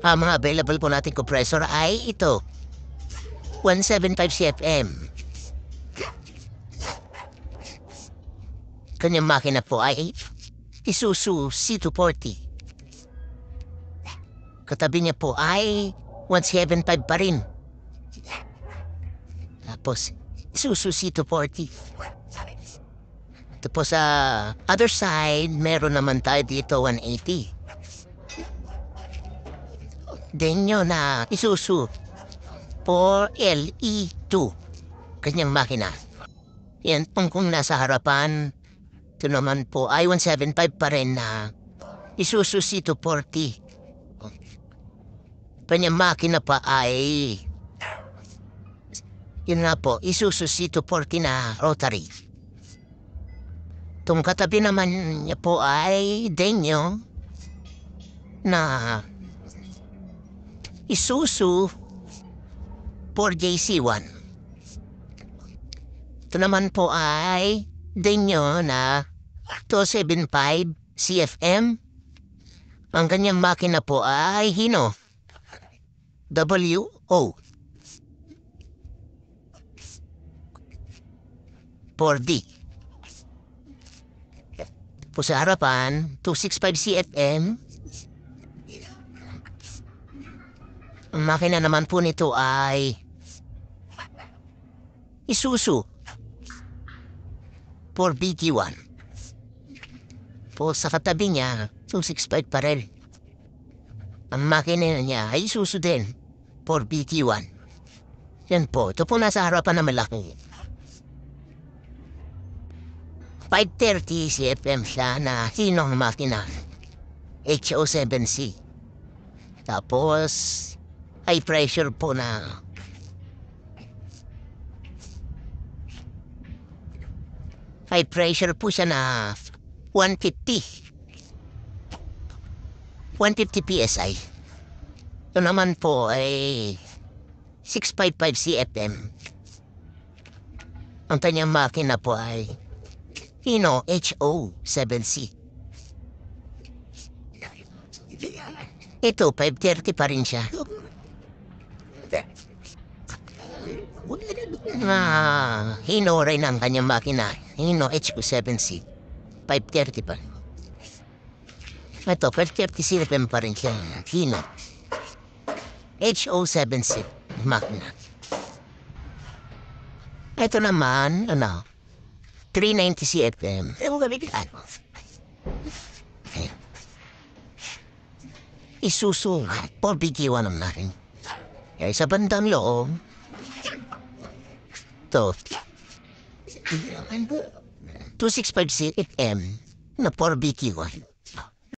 Ang mga available po nating compressor ay ito. 175 CFM. Kanyang makina po ay Isuzu C240. Katabi niya po ay 175 pa rin. Tapos, Isuzu C240. Tapos sa other side, meron naman tayo dito 180. Then yun na Isuzu 4LE2. Kanyang makina. Yan pong kung nasa harapan, ito naman po ay 175 pa rin na Isuzu C240. Kanyang makina pa ay yun nga po, Isuzu C240 na rotary. Itong katabi naman niya po ay Denyo na Isuzu 4JC1. Ito naman po ay Denyo na 275 CFM. Ang kanyang makina po ay Hino WO 4D. Po sa harapan, 265 CFM. Ang makina naman po nito ay Isuzu 4BT1. Po sa katabi niya, 265 pa rin. Ang makina niya ay Isuzu din, 4BT1. Yan po, ito po nasa harapan na malaki. 530 CFM siya na Hinong makina. HO7C. Tapos, high pressure po na high pressure po siya na 150. 150 PSI. Ito naman po ay 655 CFM. Ang kanyang makina po ay Hino HO7C. Ito, 530 pa rin siya. Hino rin ang kanyang makina. Hino HO7C. 530 pa. Ito, 530 CFM pa rin siya. Hino HO7C makina. Ito naman, 390 CFM. Isuzu 4BT1 ang natin. Kaya sa bandang loob, ito, 265 CFM na 4BT1.